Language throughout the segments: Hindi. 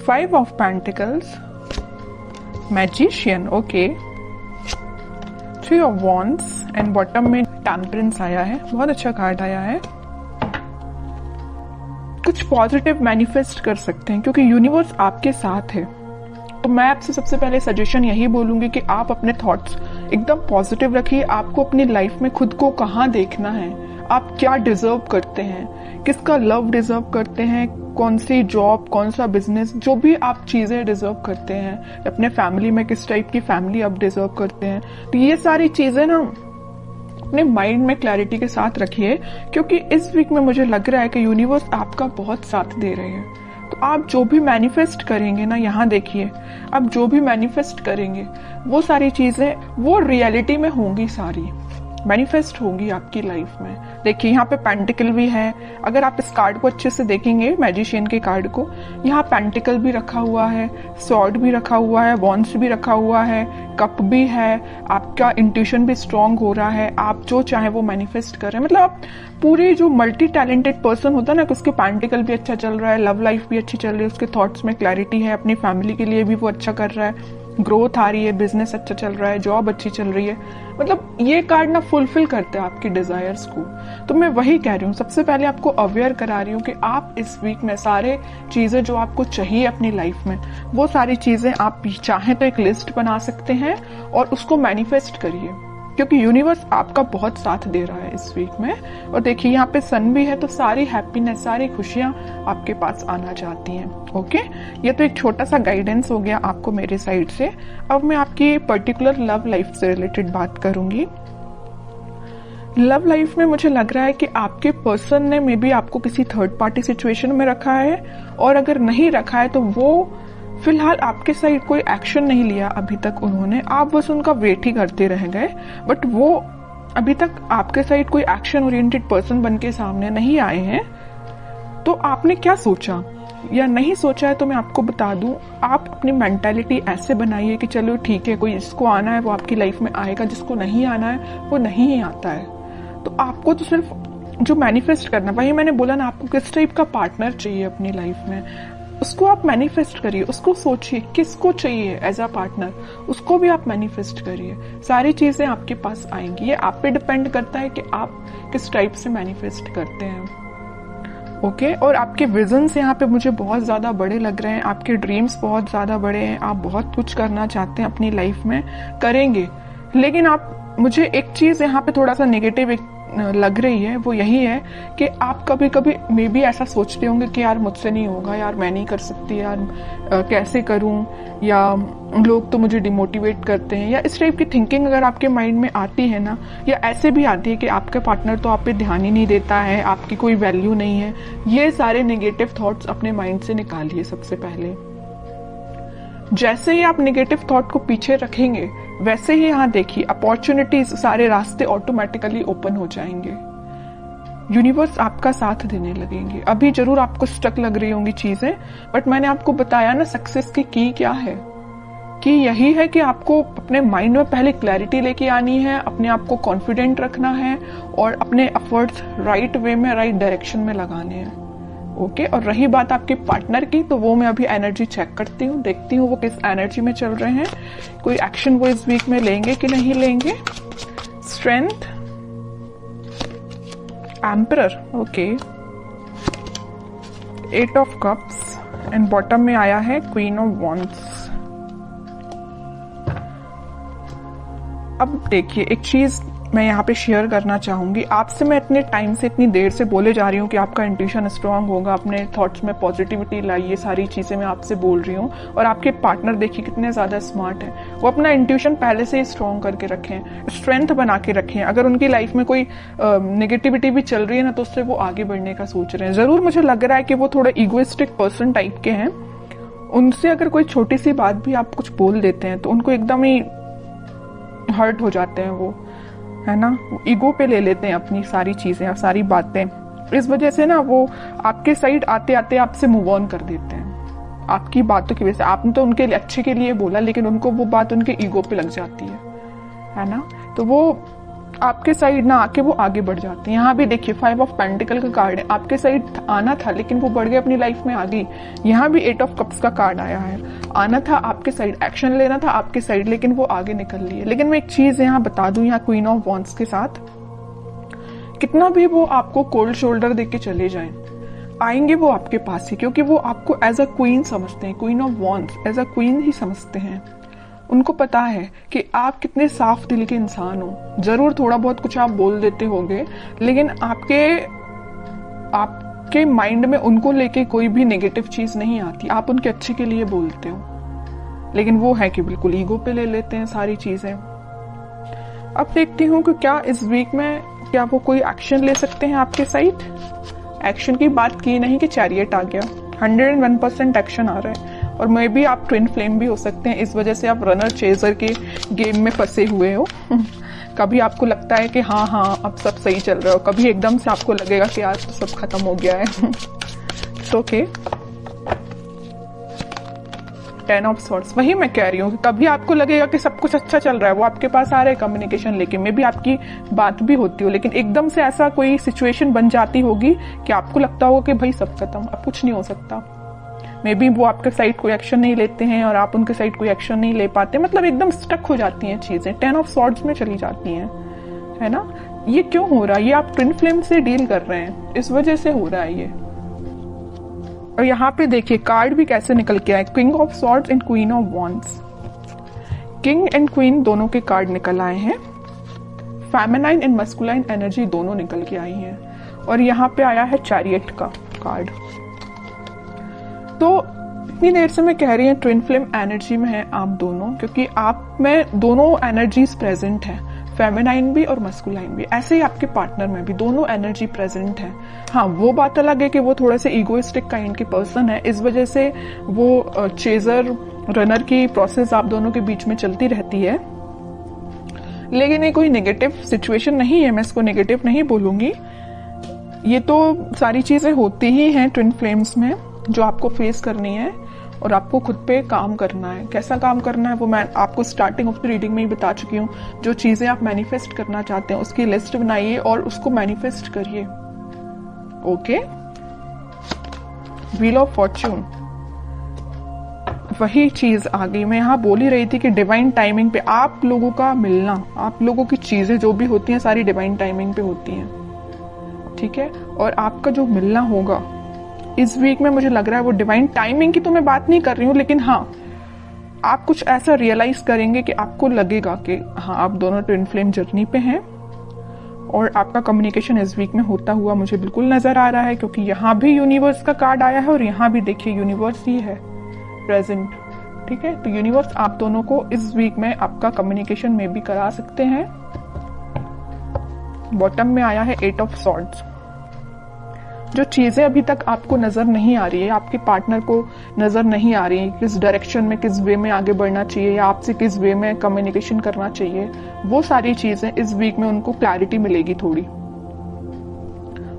5 of pentacles, magician, okay, 3 of wands and bottom में टेम्परेंस आया है। बहुत अच्छा कार्ड आया है। कुछ पॉजिटिव मैनिफेस्ट कर सकते हैं क्योंकि यूनिवर्स आपके साथ है। तो मैं आपसे सबसे पहले सजेशन यही बोलूंगी कि आप अपने थॉट्स एकदम पॉजिटिव रखिए। आपको अपनी लाइफ में खुद को कहाँ देखना है, आप क्या डिजर्व करते हैं, किसका लव डिजर्व करते हैं, कौन सी जॉब, कौन सा बिजनेस, जो भी आप चीजें डिजर्व करते हैं, अपने फैमिली में किस टाइप की फैमिली आप डिजर्व करते हैं। तो ये सारी चीजें ना अपने माइंड में क्लैरिटी के साथ रखिए क्योंकि इस वीक में मुझे लग रहा है कि यूनिवर्स आपका बहुत साथ दे रहे हैं। तो आप जो भी मैनिफेस्ट करेंगे ना, यहाँ देखिए, आप जो भी मैनिफेस्ट करेंगे वो सारी चीजें वो रियलिटी में होंगी, सारी मैनिफेस्ट होगी आपकी लाइफ में। देखिए यहाँ पे पेंटिकल भी है। अगर आप इस कार्ड को अच्छे से देखेंगे, मैजिशियन के कार्ड को, यहाँ पेंटिकल भी रखा हुआ है, स्वॉर्ड भी रखा हुआ है, वॉन्ड्स भी रखा हुआ है, कप भी है। आपका इंट्यूशन भी स्ट्रांग हो रहा है, आप जो चाहे वो मैनिफेस्ट कर रहे हैं। मतलब आप पूरे जो मल्टी टैलेंटेड पर्सन होता है ना, कि उसके पेंटिकल भी अच्छा चल रहा है, लव लाइफ भी अच्छी चल रही है, उसके थॉट्स में क्लैरिटी है, अपनी फैमिली के लिए भी वो अच्छा कर रहा है, ग्रोथ आ रही है, बिजनेस अच्छा चल रहा है, जॉब अच्छी चल रही है। मतलब ये कार्ड ना फुलफिल करते हैं आपकी डिजायर्स को। तो मैं वही कह रही हूँ, सबसे पहले आपको अवेयर करा रही हूँ कि आप इस वीक में सारे चीजें जो आपको चाहिए अपनी लाइफ में, वो सारी चीजें आप चाहें तो एक लिस्ट बना सकते हैं और उसको मैनिफेस्ट करिए क्योंकि यूनिवर्स आपका बहुत साथ दे रहा है इस वीक में। और देखिए यहाँ पे सन भी है, तो सारी हैप्पीनेस, सारी खुशियां आपके पास आना चाहती हैं। ओके, ये तो एक छोटा सा गाइडेंस हो गया आपको मेरे साइड से। अब मैं आपकी पर्टिकुलर लव लाइफ से रिलेटेड बात करूंगी। लव लाइफ में मुझे लग रहा है कि आपके पर्सन ने मे बी आपको किसी थर्ड पार्टी सिचुएशन में रखा है, और अगर नहीं रखा है तो वो फिलहाल आपके साइड कोई एक्शन नहीं लिया अभी तक उन्होंने, आप बस उनका वेट ही करते रह गए। बट वो अभी तक आपके साइड कोई एक्शन ओरिएंटेड पर्सन बन के सामने नहीं आए हैं। तो आपने क्या सोचा या नहीं सोचा है तो मैं आपको बता दूं, आप अपनी मेंटालिटी ऐसे बनाइए कि चलो ठीक है, कोई जिसको आना है वो आपकी लाइफ में आएगा, जिसको नहीं आना है वो नहीं ही आता है। तो आपको तो सिर्फ जो मैनिफेस्ट करना, वही मैंने बोला ना, आपको किस टाइप का पार्टनर चाहिए अपनी लाइफ में, उसको आप मैनिफेस्ट करिए, उसको सोचिए किसको चाहिए एज अ पार्टनर, उसको भी आप मैनिफेस्ट करिए। सारी चीजें आपके पास आएंगी। ये आप पे डिपेंड करता है कि आप किस टाइप से मैनिफेस्ट करते हैं। ओके, और आपके विजन्स यहाँ पे मुझे बहुत ज्यादा बड़े लग रहे हैं, आपके ड्रीम्स बहुत ज्यादा बड़े हैं, आप बहुत कुछ करना चाहते हैं अपनी लाइफ में, करेंगे। लेकिन आप, मुझे एक चीज यहाँ पे थोड़ा सा नेगेटिव लग रही है, वो यही है कि आप कभी कभी मे बी ऐसा सोचते होंगे कि यार मुझसे नहीं होगा, यार मैं नहीं कर सकती, यार कैसे करूं, या लोग तो मुझे डिमोटिवेट करते हैं, या इस टाइप की थिंकिंग अगर आपके माइंड में आती है ना, या ऐसे भी आती है कि आपका पार्टनर तो आप पे ध्यान ही नहीं देता है, आपकी कोई वैल्यू नहीं है, ये सारे नेगेटिव थॉट्स अपने माइंड से निकालिए। सबसे पहले जैसे ही आप नेगेटिव थॉट को पीछे रखेंगे, वैसे ही यहाँ देखिए अपॉर्चुनिटीज, सारे रास्ते ऑटोमेटिकली ओपन हो जाएंगे। यूनिवर्स आपका साथ देने लगेंगे। अभी जरूर आपको स्टक लग रही होंगी चीजें, बट मैंने आपको बताया ना सक्सेस की क्या है, कि यही है कि आपको अपने माइंड में पहले क्लैरिटी लेके आनी है, अपने आप को कॉन्फिडेंट रखना है और अपने एफर्ट्स राइट वे में, राइट डायरेक्शन में लगाने हैं। ओके, और रही बात आपके पार्टनर की, तो वो मैं अभी एनर्जी चेक करती हूँ, देखती हूँ वो किस एनर्जी में चल रहे हैं, कोई एक्शन वो इस वीक में लेंगे कि नहीं लेंगे। Strength, emperor, okay, 8 of cups and bottom में आया है क्वीन ऑफ वॉन्ड्स। अब देखिए एक चीज मैं यहाँ पे शेयर करना चाहूंगी आपसे। मैं इतने टाइम से, इतनी देर से बोले जा रही हूँ कि आपका इंट्यूशन स्ट्रांग होगा, अपने थॉट्स में पॉजिटिविटी लाइए, सारी चीजें मैं आपसे बोल रही हूँ। और आपके पार्टनर देखिए कितने ज्यादा स्मार्ट हैं, वो अपना इंट्यूशन पहले से ही स्ट्रांग करके रखें, स्ट्रेंथ बना के रखें। अगर उनकी लाइफ में कोई नेगेटिविटी भी चल रही है ना, तो उससे वो आगे बढ़ने का सोच रहे हैं। जरूर मुझे लग रहा है कि वो थोड़ा इगोइस्टिक पर्सन टाइप के हैं। उनसे अगर कोई छोटी सी बात भी आप कुछ बोल देते हैं तो उनको एकदम ही हर्ट हो जाते हैं, वो है ना, ईगो पे ले लेते हैं अपनी सारी चीजें, सारी बातें। इस वजह से ना वो आपके साइड आते आते आपसे मूव ऑन कर देते हैं आपकी बातों की वजह से। आपने तो उनके अच्छे के लिए बोला, लेकिन उनको वो बात उनके ईगो पे लग जाती है ना। तो वो आपके साइड ना आके वो आगे बढ़ जाते हैं। यहाँ भी देखिए 5 ऑफ पेंटिकल का कार्ड है, आपके साइड आना था लेकिन वो बढ़ गए, अपनी लाइफ में आ गई। यहाँ भी 8 ऑफ कप्स का कार्ड आया है, आना था आपके साइड, एक्शन लेना था आपके साइड, लेकिन वो आगे निकल लिए। लेकिन मैं एक चीज यहाँ बता दूं, यहाँ क्वीन ऑफ वॉन्ड्स के साथ कितना भी वो आपको कोल्ड शोल्डर देके चले जाएं, आएंगे वो आपके पास ही, क्योंकि वो आपको एज अ क्वीन समझते हैं, queen of wands as a queen ही समझते हैं। उनको पता है कि आप कितने साफ दिल के इंसान हो। जरूर थोड़ा बहुत कुछ आप बोल देते होंगे, लेकिन आपके माइंड में उनको लेके कोई भी नेगेटिव चीज नहीं आती, आप उनके अच्छे के लिए बोलते हो। लेकिन वो है कि बिल्कुल ईगो पे ले लेते हैं सारी चीजें। अब देखती हूँ कि क्या इस वीक में क्या वो कोई एक्शन ले सकते हैं आपके साइड। एक्शन की बात की नहीं कि चैरियट आ गया, 101% एक्शन आ रहा है। और मे भी आप ट्विन फ्लेम भी हो सकते हैं, इस वजह से आप रनर चेजर के गेम में फंसे हुए हो। कभी आपको लगता है कि हाँ अब सब सही चल रहा हो, कभी एकदम से आपको लगेगा कि आज तो सब खत्म हो गया है। ओके, 10 ऑफ सॉर्ड्स, वही मैं कह रही हूँ कि कभी आपको लगेगा कि सब कुछ अच्छा चल रहा है, वो आपके पास आ रहे हैं कम्युनिकेशन लेके, मे भी आपकी बात भी होती हो, लेकिन एकदम से ऐसा कोई सिचुएशन बन जाती होगी कि आपको लगता होगा कि भाई सब खत्म, अब कुछ नहीं हो सकता। मे बी वो आपके साइड कोई एक्शन नहीं लेते हैं और आप उनके साइड कोई एक्शन नहीं ले पाते, मतलब एकदम स्टक हो जाती हैं चीजें, 10 ऑफ सॉर्ड्स में चली जाती हैं, है ना। ये क्यों हो रहा है? ये आप ट्विन फ्लेम से डील कर रहे हैं, इस वजह से हो रहा है ये। और यहाँ पे देखिए कार्ड भी कैसे निकल के आए, king of swords and queen of wands. King and queen दोनों के कार्ड निकल आए हैं, फेमिनाइन एंड मस्कुलाइन एनर्जी दोनों निकल के आई हैं। और यहाँ पे आया है चैरियट का कार्ड। तो इतनी देर से मैं कह रही हूँ ट्विन फ्लेम एनर्जी में है आप दोनों, क्योंकि आप में दोनों एनर्जीज प्रेजेंट है, फेमिनाइन भी और मस्कुलाइन भी। ऐसे ही आपके पार्टनर में भी दोनों एनर्जी प्रेजेंट है। हाँ, वो बात अलग है कि वो थोड़े से इगोइस्टिक काइंड के पर्सन है, इस वजह से वो चेजर रनर की प्रोसेस आप दोनों के बीच में चलती रहती है। लेकिन ये कोई नेगेटिव सिचुएशन नहीं है, मैं इसको नेगेटिव नहीं बोलूंगी। ये तो सारी चीजें होती ही हैं ट्विन फ्लेम्स में, जो आपको फेस करनी है और आपको खुद पे काम करना है। कैसा काम करना है वो मैं आपको स्टार्टिंग ऑफ द रीडिंग में ही बता चुकी हूँ। जो चीजें आप मैनिफेस्ट करना चाहते हैं उसकी लिस्ट बनाइए और उसको मैनिफेस्ट करिए। ओके, व्हील ऑफ फॉर्च्यून, वही चीज आ गई। मैं यहाँ बोल ही रही थी कि डिवाइन टाइमिंग पे आप लोगों का मिलना, आप लोगों की चीजें जो भी होती हैं सारी डिवाइन टाइमिंग पे होती हैं, ठीक है। और आपका जो मिलना होगा इस वीक में, मुझे लग रहा है वो डिवाइन टाइमिंग की तो मैं बात नहीं कर रही हूँ, लेकिन हाँ आप कुछ ऐसा रियलाइज करेंगे कि आपको लगेगा कि हाँ आप दोनों ट्विन फ्लेम जर्नी पे हैं। और आपका कम्युनिकेशन इस वीक में होता हुआ मुझे बिल्कुल नजर आ रहा है, क्योंकि यहाँ भी यूनिवर्स का कार्ड आया है और यहाँ भी देखिए यूनिवर्स ही है प्रेजेंट, ठीक है। तो यूनिवर्स आप दोनों को इस वीक में आपका कम्युनिकेशन में भी करा सकते हैं। बॉटम में आया है 8 ऑफ सॉर्ड्स। जो चीजें अभी तक आपको नजर नहीं आ रही है, आपके पार्टनर को नजर नहीं आ रही है, किस डायरेक्शन में, किस वे में आगे बढ़ना चाहिए या आपसे किस वे में कम्युनिकेशन करना चाहिए, वो सारी चीजें इस वीक में उनको क्लैरिटी मिलेगी थोड़ी।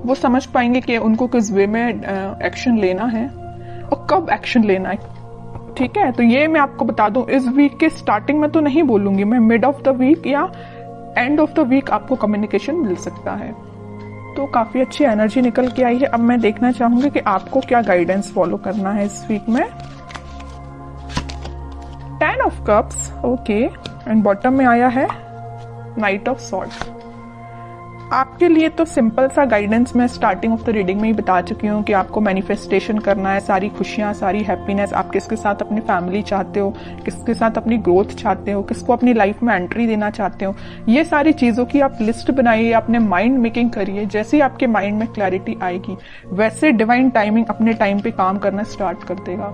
वो समझ पाएंगे कि उनको किस वे में एक्शन लेना है और कब एक्शन लेना है, ठीक है। तो ये मैं आपको बता दूं, इस वीक के स्टार्टिंग में तो नहीं बोलूंगी मैं, मिड ऑफ द वीक या एंड ऑफ द वीक आपको कम्युनिकेशन मिल सकता है। तो काफी अच्छी एनर्जी निकल के आई है। अब मैं देखना चाहूंगी कि आपको क्या गाइडेंस फॉलो करना है इस वीक में। 10 of cups, okay, and bottom में आया है नाइट ऑफ सॉर्ड्स। आपके लिए तो सिंपल सा गाइडेंस मैं स्टार्टिंग ऑफ द रीडिंग में ही बता चुकी हूँ कि आपको मैनिफेस्टेशन करना है, सारी खुशियां, सारी हैप्पीनेस। आप किसके साथ अपनी फैमिली चाहते हो, किसके साथ अपनी ग्रोथ चाहते हो, किसको अपनी लाइफ में एंट्री देना चाहते हो, ये सारी चीजों की आप लिस्ट बनाइए, अपने माइंड मेकिंग करिए। जैसे ही आपके माइंड में क्लैरिटी आएगी वैसे डिवाइन टाइमिंग अपने टाइम पे काम करना स्टार्ट कर देगा।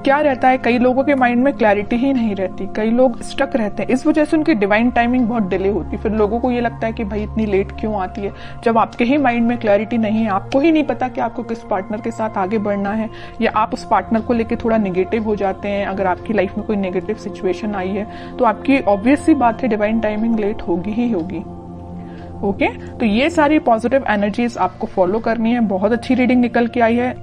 क्या रहता है, कई लोगों के माइंड में क्लैरिटी ही नहीं रहती, कई लोग स्टक रहते हैं, इस वजह से उनकी डिवाइन टाइमिंग बहुत डिले होती है। फिर लोगों को ये लगता है कि भाई इतनी लेट क्यों आती है, जब आपके ही माइंड में क्लैरिटी नहीं है, आपको ही नहीं पता कि आपको किस पार्टनर के साथ आगे बढ़ना है, या आप उस पार्टनर को लेकर थोड़ा नेगेटिव हो जाते हैं। अगर आपकी लाइफ में कोई नेगेटिव सिचुएशन आई है तो आपकी ऑब्वियस सी बात है डिवाइन टाइमिंग लेट होगी ही होगी। ओके, तो ये सारी पॉजिटिव एनर्जीज आपको फॉलो करनी है। बहुत अच्छी रीडिंग निकल के आई है।